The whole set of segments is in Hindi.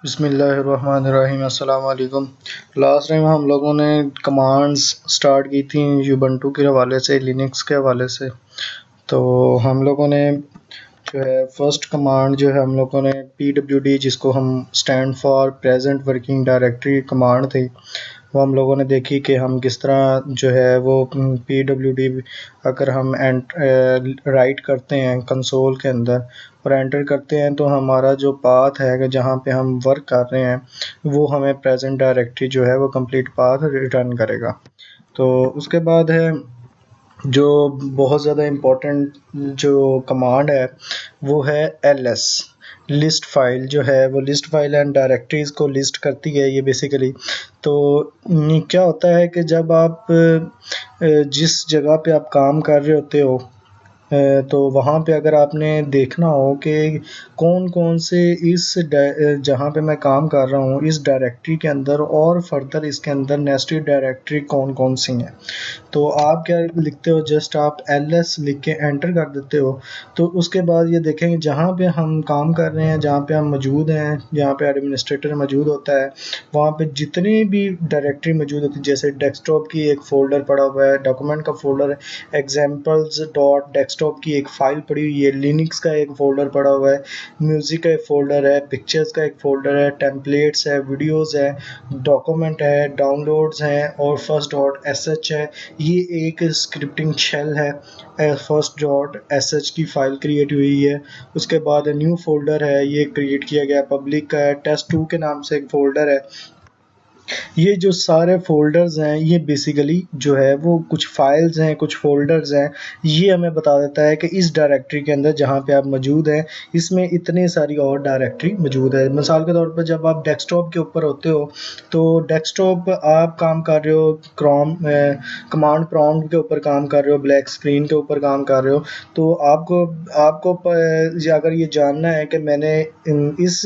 बिस्मिल्लाहिर्रहमानिर्रहीम। अस्सलाम वालेकुम। लास्ट टाइम हम लोगों ने कमांड्स स्टार्ट की थी यूबंटू के हवाले से, लिनक्स के हवाले से। तो हम लोगों ने जो है फर्स्ट कमांड जो है हम लोगों ने pwd, जिसको हम stand for present working directory command थी, वो हम लोगों ने देखी कि हम किस तरह जो है वो pwd अगर हम राइट करते हैं कंसोल के अंदर और एंटर करते हैं तो हमारा जो पाथ है कि जहाँ पे हम वर्क कर रहे हैं वो हमें प्रेजेंट डायरेक्टरी जो है वो कंप्लीट पाथ रिटर्न करेगा। तो उसके बाद है जो बहुत ज़्यादा इम्पोर्टेंट जो कमांड है वो है ls। लिस्ट फाइल जो है वो लिस्ट फाइल एंड डायरेक्टरीज को लिस्ट करती है ये बेसिकली। तो क्या होता है कि जब आप जिस जगह पे आप काम कर रहे होते हो तो वहाँ पे अगर आपने देखना हो कि कौन कौन से जहाँ पे मैं काम कर रहा हूँ इस डायरेक्टरी के अंदर और फर्दर इसके अंदर नेस्टेड डायरेक्टरी कौन कौन सी हैं, तो आप क्या लिखते हो, जस्ट आप ls लिख के एंटर कर देते हो। तो उसके बाद ये देखेंगे जहाँ पे हम काम कर रहे हैं, जहाँ पे हम मौजूद हैं, जहाँ पे एडमिनिस्ट्रेटर मौजूद होता है, वहाँ पे जितनी भी डायरेक्टरी मौजूद होती है, जैसे डेस्कटॉप की एक फ़ोल्डर पड़ा हुआ है, डॉक्यूमेंट का फ़ोल्डर है, एग्जाम्पल्स डॉट डेस्कटॉप की एक फ़ाइल पड़ी हुई है, लिनक्स का एक फ़ोल्डर पड़ा हुआ है, म्यूज़िक का एक फ़ोल्डर है, पिक्चर्स का एक फ़ोल्डर है, टेम्पलेट्स है, वीडियोज़ है, डॉक्यूमेंट है, डाउनलोड्स हैं और फर्स्ट डॉट sh है। ये एक स्क्रिप्टिंग शेल है, फर्स्ट डॉट sh की फ़ाइल क्रिएट हुई है। उसके बाद न्यू फोल्डर है, ये क्रिएट किया गया पब्लिक का है, टेस्ट2 के नाम से एक फ़ोल्डर है। ये जो सारे फ़ोल्डर्स हैं ये बेसिकली जो है वो कुछ फ़ाइल्स हैं, कुछ फ़ोल्डर्स हैं। ये हमें बता देता है कि इस डायरेक्टरी के अंदर जहाँ पे आप मौजूद हैं इसमें इतनी सारी और डायरेक्टरी मौजूद है। मिसाल के तौर पर जब आप डेस्कटॉप के ऊपर होते हो तो डेस्कटॉप आप काम कर रहे हो कमांड प्रॉम्प्ट के ऊपर काम कर रहे हो, ब्लैक स्क्रीन के ऊपर काम कर रहे हो, तो आपको आपको अगर ये जानना है कि मैंने इस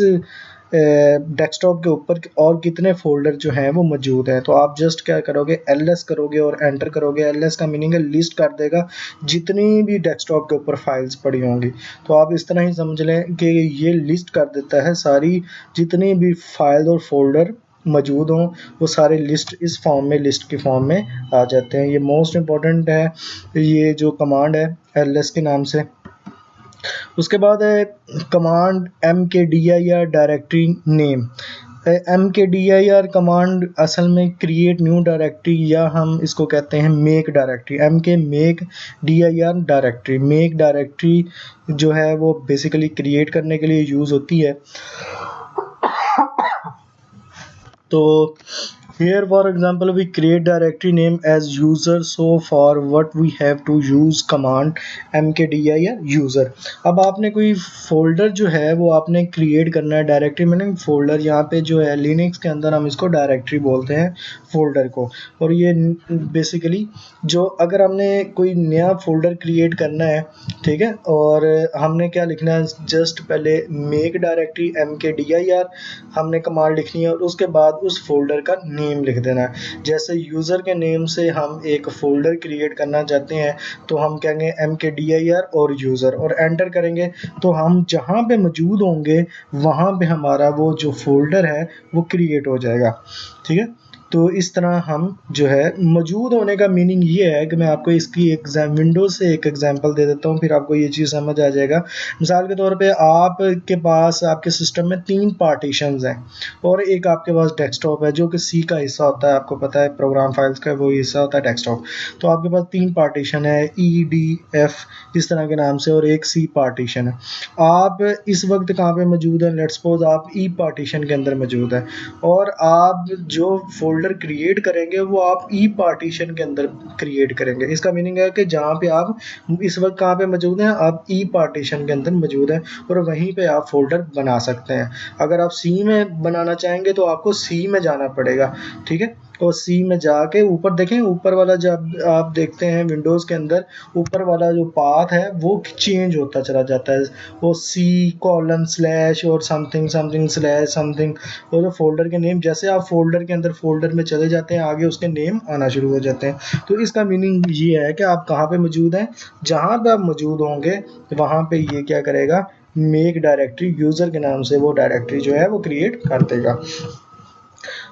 डेस्कटॉप के ऊपर और कितने फ़ोल्डर जो हैं वो मौजूद हैं, तो आप जस्ट क्या करोगे, ls करोगे और एंटर करोगे। ls का मीनिंग है लिस्ट कर देगा जितनी भी डेस्कटॉप के ऊपर फाइल्स पड़ी होंगी। तो आप इस तरह ही समझ लें कि ये लिस्ट कर देता है सारी जितनी भी फाइल और फोल्डर मौजूद हों, वो सारे लिस्ट इस फॉर्म में, लिस्ट के फॉर्म में आ जाते हैं। ये मोस्ट इम्पॉर्टेंट है ये जो कमांड है ls के नाम से। उसके बाद है command mkdir directory name. mkdir command असल में क्रिएट न्यू डायरेक्टरी, या हम इसको कहते हैं make directory. Make dir directory, make directory जो है वो बेसिकली क्रिएट करने के लिए यूज़ होती है। तो here for example we create directory name as user, so for what we have to use command mkdir user। अब आपने कोई फोल्डर जो है वो आपने क्रिएट करना है, डायरेक्टरी मीनिंग फोल्डर। यहाँ पे जो है लिनक्स के अंदर हम इसको डायरेक्टरी बोलते हैं फोल्डर को। और ये बेसिकली जो अगर हमने कोई नया फोल्डर क्रिएट करना है, ठीक है, और हमने क्या लिखना है, जस्ट पहले मेक डायरेक्टरी mkdir हमने कमांड लिखनी है और उसके बाद उस फोल्डर का नेम लिख देना है। जैसे यूज़र के नेम से हम एक फ़ोल्डर क्रिएट करना चाहते हैं तो हम कहेंगे mkdir और यूज़र और एंटर करेंगे, तो हम जहाँ पे मौजूद होंगे वहाँ पे हमारा वो जो फोल्डर है वो क्रिएट हो जाएगा। ठीक है, तो इस तरह हम जो है मौजूद होने का मीनिंग ये है कि मैं आपको इसकी विंडोज़ से एक एग्जांपल दे देता हूँ, फिर आपको ये चीज़ समझ आ जाएगा। मिसाल के तौर पे आपके पास आपके सिस्टम में 3 पार्टीशंस हैं और एक आपके पास डेस्कटॉप है जो कि सी का हिस्सा होता है, आपको पता है प्रोग्राम फाइल्स का वो हिस्सा होता है डेस्कटॉप। तो आपके पास 3 पार्टीशन है, ई डी एफ इस तरह के नाम से, और एक सी पार्टीशन है। आप इस वक्त कहाँ पे मौजूद हैं, लेट्स सपोज आप ई पार्टीशन के अंदर मौजूद है और आप जो फोल्डर क्रिएट करेंगे वो आप ई पार्टीशन के अंदर क्रिएट करेंगे। इसका मीनिंग है कि जहाँ पे आप इस वक्त कहाँ पे मौजूद हैं, आप ई पार्टीशन के अंदर मौजूद हैं और वहीं पे आप फोल्डर बना सकते हैं। अगर आप सी में बनाना चाहेंगे तो आपको सी में जाना पड़ेगा। ठीक है, और सी में जाके ऊपर देखें, ऊपर वाला जब आप देखते हैं विंडोज़ के अंदर ऊपर वाला जो पाथ है वो चेंज होता चला जाता है, वो C:/ और समथिंग समथिंग स्लैश समथिंग, वो जो फोल्डर के नेम, जैसे आप फोल्डर के अंदर फोल्डर में चले जाते हैं आगे उसके नेम आना शुरू हो जाते हैं। तो इसका मीनिंग ये है कि आप कहाँ पे मौजूद हैं, जहाँ पे आप मौजूद होंगे वहाँ पे ये क्या करेगा, मेक डायरेक्टरी यूज़र के नाम से वो डायरेक्टरी जो है वो क्रिएट कर देगा।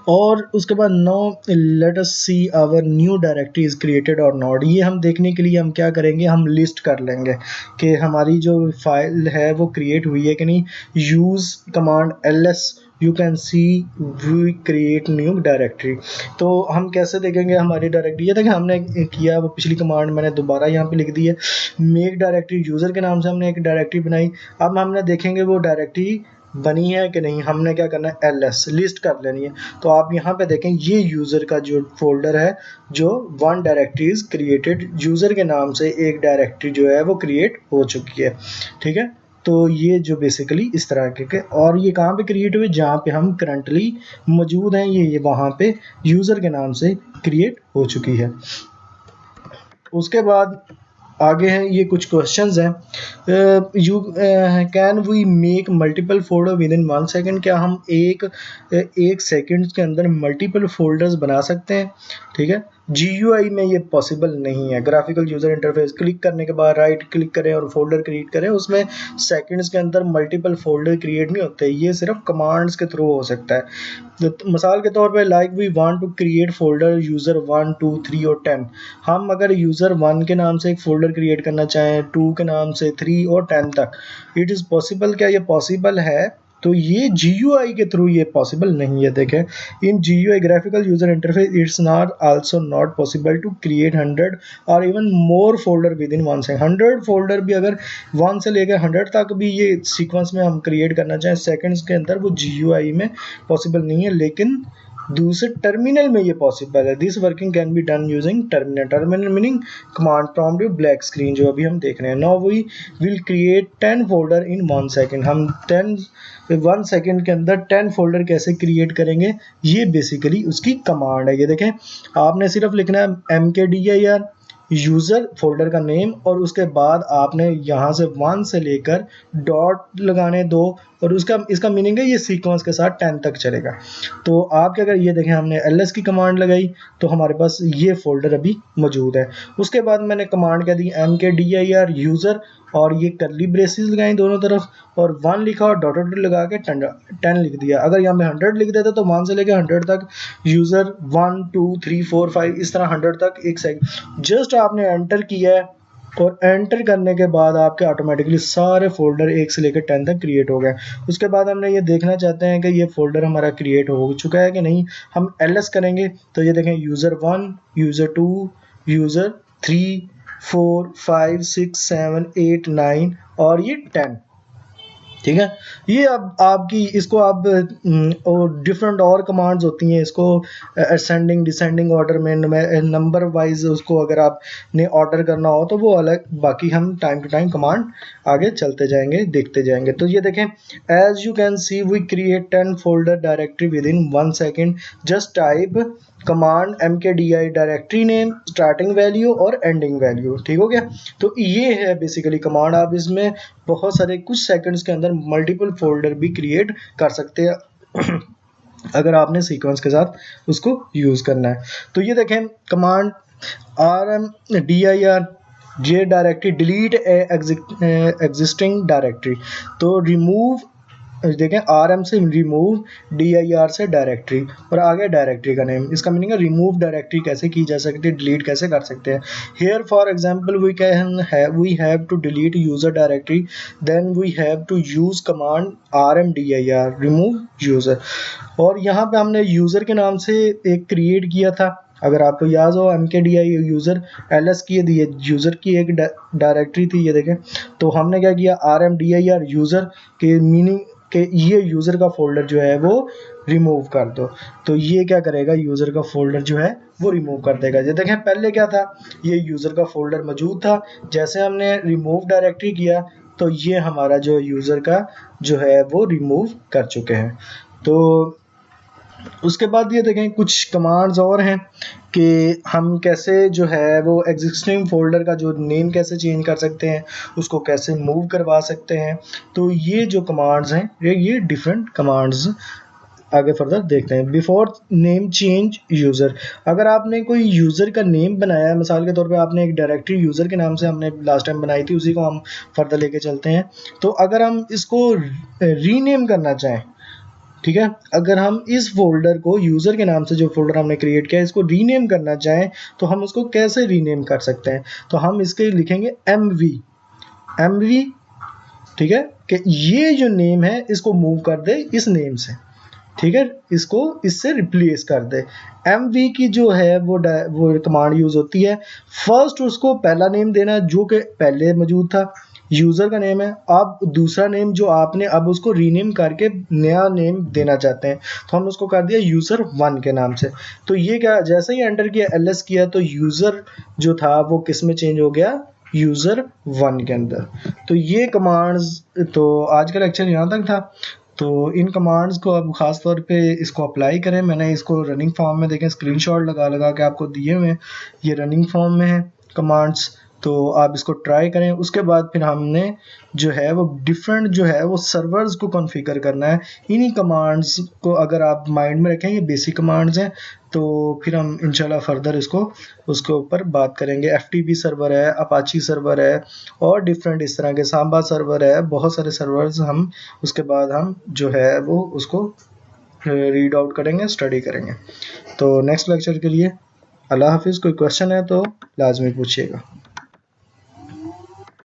और उसके बाद no let us see our new directory is created और नॉट। ये हम देखने के लिए हम क्या करेंगे, हम लिस्ट कर लेंगे कि हमारी जो फाइल है वो क्रिएट हुई है कि नहीं। Use command ls you can see we create new directory. तो हम कैसे देखेंगे हमारी डायरेक्टरी, ये देखिए हमने किया वो पिछली कमांड मैंने दोबारा यहाँ पे लिख दी है। मेक डायरेक्टरी यूज़र के नाम से हमने एक डायरेक्टरी बनाई। अब हमने देखेंगे वो डायरेक्टरी बनी है कि नहीं। हमने क्या करना है, ls लिस्ट कर लेनी है। तो आप यहाँ पे देखें ये यूज़र का जो फोल्डर है जो one directory is created, user के नाम से एक डायरेक्टरी जो है वो क्रिएट हो चुकी है। ठीक है, तो ये जो बेसिकली इस तरह के और ये कहाँ पे क्रिएट हुए, जहाँ पे हम करंटली मौजूद हैं ये वहाँ पे यूज़र के नाम से क्रिएट हो चुकी है। उसके बाद आगे हैं ये कुछ क्वेश्चंस हैं। You can we make multiple folder with in 1 second. क्या हम एक सेकेंड के अंदर मल्टीपल फोल्डर्स बना सकते हैं। ठीक है, GUI में ये पॉसिबल नहीं है। ग्राफिकल यूज़र इंटरफेस क्लिक करने के बाद राइट क्लिक करें और फोल्डर क्रिएट करें, उसमें सेकंड्स के अंदर मल्टीपल फोल्डर क्रिएट नहीं होते। ये सिर्फ कमांड्स के थ्रू हो सकता है। तो मिसाल के तौर पे like we want to create folder user 1 2 3 और 10। हम अगर यूज़र 1 के नाम से एक फ़ोल्डर क्रिएट करना चाहें, 2 के नाम से, 3 और 10 तक, इट इज़ पॉसिबल। क्या ये पॉसिबल है? तो ये GUI के थ्रू ये पॉसिबल नहीं है। देखें इन GUI graphical user interface it's not also not possible to create 100 और even more folder with in 1 second. 100 folder भी अगर 1 से लेकर 100 तक भी ये सीक्वेंस में हम क्रिएट करना चाहें सेकंड्स के अंदर, वो GUI में पॉसिबल नहीं है। लेकिन दूसरे टर्मिनल में ये पॉसिबल है। This working can be done using terminal. Terminal meaning command prompt black screen जो अभी हम देख रहे हैं। Now we will create 10 folder in 1 second. हम 1 सेकेंड के अंदर 10 फोल्डर कैसे क्रिएट करेंगे, ये बेसिकली उसकी कमांड है। ये देखें आपने सिर्फ लिखना है mkdir यूज़र फोल्डर का नेम और उसके बाद आपने यहाँ से 1 से लेकर डॉट लगाने 2 और इसका मीनिंग है ये सीक्वेंस के साथ 10 तक चलेगा। तो आपके अगर ये देखें हमने ls की कमांड लगाई तो हमारे पास ये फोल्डर अभी मौजूद है। उसके बाद मैंने कमांड कह दी mkdir यूज़र और ये करली ब्रेसेस लगाई दोनों तरफ और 1 लिखा और डॉट डॉट लगा के 10 लिख दिया। अगर यहाँ पे 100 लिख देता तो 1 से लेकर 100 तक यूज़र 1 2 3 4 5 इस तरह 100 तक एक सेकंड। जस्ट आपने एंटर किया है और एंटर करने के बाद आपके ऑटोमेटिकली सारे फोल्डर 1 से लेकर 10 तक क्रिएट हो गए। उसके बाद हमने ये देखना चाहते हैं कि ये फोल्डर हमारा क्रिएट हो चुका है कि नहीं। हम ls करेंगे तो ये देखें यूज़र 1 यूज़र 2 यूज़र 3 4 5 6 7 8 9 और ये 10। ठीक है, ये अब आपकी इसको आप और डिफरेंट और कमांड्स होती हैं, इसको असेंडिंग डिसेंडिंग ऑर्डर में नंबर वाइज उसको अगर आपने ऑर्डर करना हो तो वो अलग, बाकी हम टाइम टू टाइम कमांड आगे चलते जाएंगे देखते जाएंगे। तो ये देखें as you can see we create 10 folder directory with in 1 second. Just type command mkdir directory name, starting value और एंडिंग वैल्यू। ठीक हो गया, तो ये है बेसिकली कमांड। आप इसमें बहुत सारे कुछ सेकंड्स के अंदर मल्टीपल फोल्डर भी क्रिएट कर सकते हैं अगर आपने सीक्वेंस के साथ उसको यूज़ करना है। तो ये देखें कमांड rmdir ये डायरेक्टरी डिलीट एग्जिस्टिंग डायरेक्टरी। तो रिमूव देखें rm से रिमूव, dir से डायरेक्टरी और आगे डायरेक्टरी का नेम। इसका मीनिंग है रिमूव डायरेक्टरी कैसे की जा सकती है, डिलीट कैसे कर सकते हैं। Here for example we have to delete user directory then we have to use command rmdir remove user. और यहाँ पे हमने यूज़र के नाम से एक क्रिएट किया था, अगर आपको याद हो mkdir यूज़र ls की ये यूज़र की एक डायरेक्टरी थी। ये देखें तो हमने क्या किया rmdir यूज़र के मीनिंग कि ये यूज़र का फोल्डर जो है वो रिमूव कर दो। तो ये क्या करेगा, यूज़र का फोल्डर जो है वो रिमूव कर देगा। ये देखें पहले क्या था, ये यूज़र का फोल्डर मौजूद था, जैसे हमने रिमूव डायरेक्टरी किया तो ये हमारा जो यूज़र का जो है वो रिमूव कर चुके हैं। तो उसके बाद ये देखें कुछ कमांड्स और हैं कि हम कैसे जो है वो एग्जिस्टिंग फोल्डर का जो नेम कैसे चेंज कर सकते हैं, उसको कैसे मूव करवा सकते हैं। तो ये जो कमांड्स हैं ये डिफरेंट कमांड्स आगे फर्दर देखते हैं। बिफोर नेम चेंज यूज़र, अगर आपने कोई यूज़र का नेम बनाया है, मिसाल के तौर पे आपने एक डायरेक्टरी यूज़र के नाम से हमने लास्ट टाइम बनाई थी, उसी को हम फर्दर लेके चलते हैं। तो अगर हम इसको रीनेम करना चाहें, ठीक है, अगर हम इस फोल्डर को यूज़र के नाम से जो फोल्डर हमने क्रिएट किया है इसको रीनेम करना चाहें तो हम उसको कैसे रीनेम कर सकते हैं? तो हम इसके लिखेंगे MV, ठीक है, कि ये जो नेम है इसको मूव कर दे इस नेम से, ठीक है, इसको इससे रिप्लेस कर दे। MV की जो है वो कमांड यूज़ होती है, फर्स्ट उसको पहला नेम देना जो कि पहले मौजूद था, यूज़र का नेम है। अब दूसरा नेम जो आपने अब उसको रीनेम करके नया नेम देना चाहते हैं, तो हम उसको कर दिया user1 के नाम से। तो ये क्या, जैसे ही एंटर किया LS किया तो यूज़र जो था वो किस में चेंज हो गया, user1 के अंदर। तो ये कमांड्स, तो आज का लेक्चर यहाँ तक था। तो इन कमांड्स को अब ख़ास तौर पे इसको अप्लाई करें। मैंने इसको रनिंग फॉर्म में, देखें स्क्रीनशॉट लगा के आपको दिए हुए हैं, ये रनिंग फॉर्म में है कमांड्स, तो आप इसको ट्राई करें। उसके बाद फिर हमने जो है वो डिफरेंट जो है वो सर्वर्स को कॉन्फ़िगर करना है। इन्हीं कमांड्स को अगर आप माइंड में रखें, ये बेसिक कमांड्स हैं, तो फिर हम इंशाल्लाह फर्दर इसको उसके ऊपर बात करेंगे। FTP सर्वर है, अपाची सर्वर है और डिफरेंट इस तरह के सांबा सर्वर है, बहुत सारे सर्वर्स हम उसके बाद हम जो है वो उसको रीड आउट करेंगे, स्टडी करेंगे। तो नेक्स्ट लेक्चर के लिए अल्लाह हाफिज़। कोई क्वेश्चन है तो लाजमी पूछिएगा।